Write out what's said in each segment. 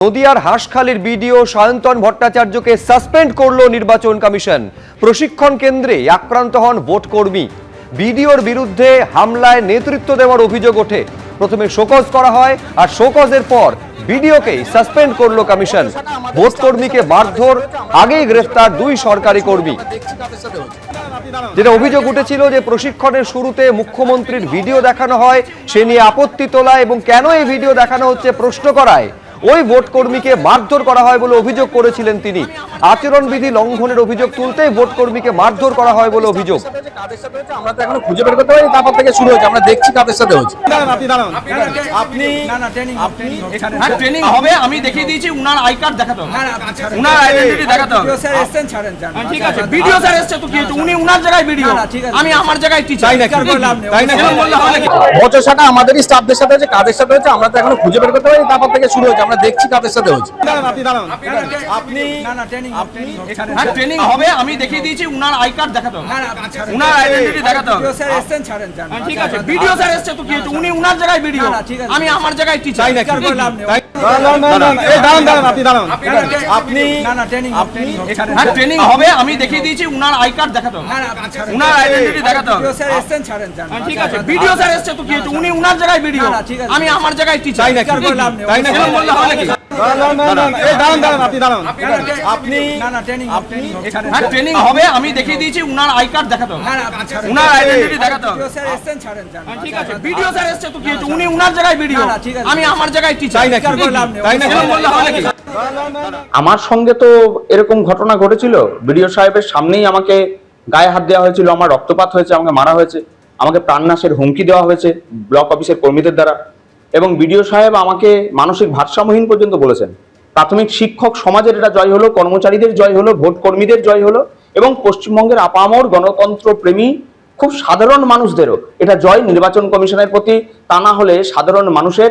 নদিয়ার হাঁসখালির BDO Sayantan ভট্টাচার্যকে suspend করল নির্বাচন কমিশন। প্রশিক্ষণ কেন্দ্রে আক্রান্ত হন ভোট কর্মী। বিডিওর বিরুদ্ধে হামলায় নেতৃত্ব দেওয়ার অভিযোগ ওঠে। প্রথমে শোকজ করা হয় আর শোকজের পর বিডিওকে সাসপেন্ড করলো কমিশন। ভোট কর্মীকে মারধর, আগেই গ্রেফতার দুই সরকারি কর্মী। যেটা অভিযোগ উঠেছিল যে প্রশিক্ষণের শুরুতে মুখ্যমন্ত্রীর ভিডিও দেখানো হয়, সে নিয়ে আপত্তি তোলা এবং কেন এই ভিডিও দেখানো হচ্ছে প্রশ্ন করায় ওই ভোট কর্মীকে মারধর করা হয় বলে অভিযোগ করেছিলেন তিনি। আচরণবিধি লঙ্ঘনের অভিযোগ তুলতেই ভোট কর্মীকে মারধর করা হয় বলে অভিযোগ। আমরা তো এখনো খুঁজে বের করতে পারি, তারপর থেকে শুরু হচ্ছে, আমরা দেখছি কাদের সাথে হচ্ছে। ট্রেনিং হবে, আমি দেখিয়ে দিয়েছি। উনার আই কার্ড দেখাতে হবে, উনার আইডেন্টিটি দেখাতে হবে। ঠিক আছে, ভিডিও স্যার এসছে তো কি হচ্ছে, উনি উনার জায়গায় ভিডিও, আমি আমার জায়গায় টিচার। বচসাটা আমাদের স্টাফদের সাথে হচ্ছে, কাদের সাথে হচ্ছে আমরা তো এখনো খুঁজে বের করতে পারি, তারপর থেকে শুরু হচ্ছে, আমরা দেখছি কাদের সাথে হচ্ছে। ট্রেনিং হবে, আমি দেখিয়ে দিয়েছি। উনার আই কার্ড দেখাতে হবে, উনার আইডেন্টিটি দেখাতে হবে। ঠিক আছে, ভিডিও স্যার এসছে তো কি হচ্ছে, উনি উনার জায়গায় ভিডিও, আমি আমার জায়গায় টিচার। ট্রেনিং হবে, আমি দেখিয়ে দিয়েছি। উনার আই কার্ড দেখাতে হবে, উনার আইডেন্টিটি দেখাতে হবে। ঠিক আছে, ভিডিও স্যার এসছে তো কি হচ্ছে, উনি উনার জায়গায় ভিডিও, আমি আমার জায়গায় টিচার। ট্রেনিং হবে, আমি দেখিয়ে দিয়েছি। উনার আই কার্ড দেখাতে হবে, উনার আইডেন্টিটি দেখাতে হবে। ঠিক আছে, ভিডিও স্যার এসছে তো কি হচ্ছে, উনি উনার জায়গায় ভিডিও, আমি আমার জায়গায় টিচার। আমার সঙ্গে তো এরকম ঘটনা ঘটেছিল। বিডিও সাহেবের সামনেই আমাকে গায়ে হাত দেওয়া হয়েছিল, আমার রক্তপাত হয়েছে, আমাকে মারা হয়েছে, আমাকে প্রাণনাশের হুমকি দেওয়া হয়েছে ব্লক অফিসের কর্মীদের দ্বারা। এবং বিডিও সাহেব আমাকে মানসিক ভারসাম্যহীন পর্যন্ত বলেছেন। প্রাথমিক শিক্ষক সমাজের এটা জয় হলো, কর্মচারীদের জয় হলো, ভোট কর্মীদের জয় হলো, এবং পশ্চিমবঙ্গের আপামর গণতন্ত্র প্রেমী খুব সাধারণ মানুষদেরও এটা জয় নির্বাচন কমিশনের প্রতি। তা না হলে সাধারণ মানুষের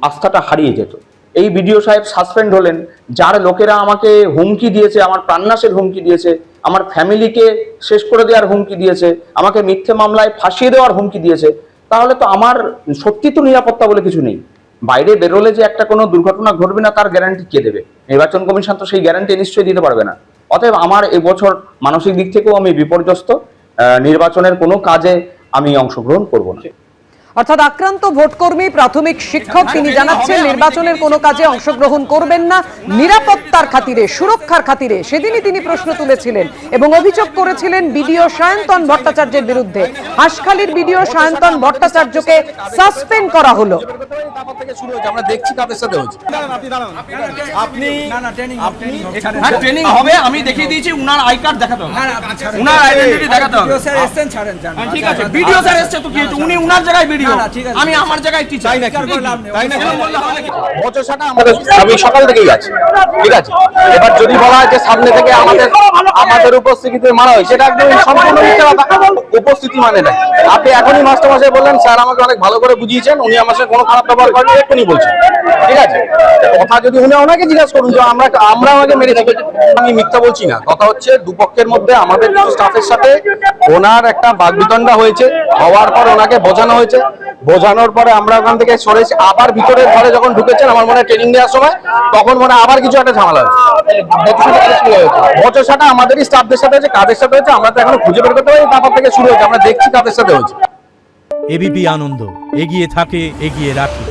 আস্থাটা হারিয়ে যেত। এই বিডিও সাহেব সাসপেন্ড হলেন, যার লোকেরা আমাকে হুমকি দিয়েছে, আমার প্রাণনাশের হুমকি দিয়েছে, আমার ফ্যামিলিকে শেষ করে দেওয়ার হুমকি দিয়েছে, আমাকে মিথ্যে মামলায় ফাঁসিয়ে দেওয়ার হুমকি দিয়েছে, তাহলে তো আমার সত্যি তো নিরাপত্তা বলে কিছু নেই। বাইরে বেরোলে যে একটা কোনো দুর্ঘটনা ঘটবে না তার গ্যারান্টি কে দেবে? নির্বাচন কমিশন তো সেই গ্যারান্টি নিশ্চয়ই দিতে পারবে না। অতএব আমার এবছর মানসিক দিক থেকেও আমি বিপর্যস্ত। নির্বাচনের কোনো কাজে আমি অংশগ্রহণ করব না। অর্থাৎ আক্রান্ত ভোটকর্মী প্রাথমিক শিক্ষক, তিনি জানাচ্ছেন নির্বাচনের কোনো কাজে অংশগ্রহণ করবেন না, নিরাপত্তার খাতিরে, সুরক্ষার খাতিরে। সেদিনই তিনি প্রশ্ন তুলেছিলেন এবং অভিযোগ করেছিলেন বিডিও সায়ন্তন ভট্টাচার্যের বিরুদ্ধে। হাঁসখালির বিডিও সায়ন্তন ভট্টাচার্যকে সাসপেন্ড করা হলো। আমরা দেখছি কাদের সাথে হচ্ছে। ট্রেনিং হবে, আমি দেখিয়ে দিয়েছি। উনার আই কার্ড দেখাতে হবে, উনার আইডেন্টিটি দেখাতে হবে। ঠিক আছে, ভিডিও স্যার এসছে তো কি হচ্ছে, উনি উনার জায়গায় ভিডিও, আমি আমার জায়গায় টিচার। আমি সকাল থেকেই আছি, ঠিক আছে। এবার যদি বলা হয় যে সামনে থেকে আমাদের উপস্থিতিতে মারা হয়, সেটা একদম সম্পূর্ণ মিথ্যা কথা। উপস্থিতি মানে না। আপনি এখনই মাস্টারমশাই বললেন, স্যার আমাকে অনেক ভালো করে বুঝিয়েছেন, উনি আমার সাথে কোনো খারাপ ব্যবহার করেন, এক্ষুনি বলছেন, ঠিক আছে। কথা যদি উনি ওনাকে জিজ্ঞাসা করুন যে আমরা আমাকে মেরে থাকি, আমি মিথ্যা বলছি না। কথা হচ্ছে দুপক্ষের মধ্যে আমাদের কিছু স্টাফের সাথে ওনার একটা বাগবিতণ্ডা হয়েছে, হওয়ার পর ওনাকে বোঝানো হয়েছে, বোঝানোর পরে আমরা ওখান থেকে সরেছি। আবার ভিতরের ঘরে যখন ঢুকেছেন, আমার মনে হয় ট্রেনিং দেওয়ার সময়, তখন মনে আবার কিছু একটা ঝামেলা হয়েছে। বচসাটা আমাদের স্টাফদের সাথে হচ্ছে, কাদের সাথে হচ্ছে আমরা তো এখনো খুঁজে বের করতে পারি, তারপর থেকে শুরু হচ্ছে, আমরা দেখছি কাদের সাথে হচ্ছে। এবিপি আনন্দ এগিয়ে থাকে, এগিয়ে রাখে।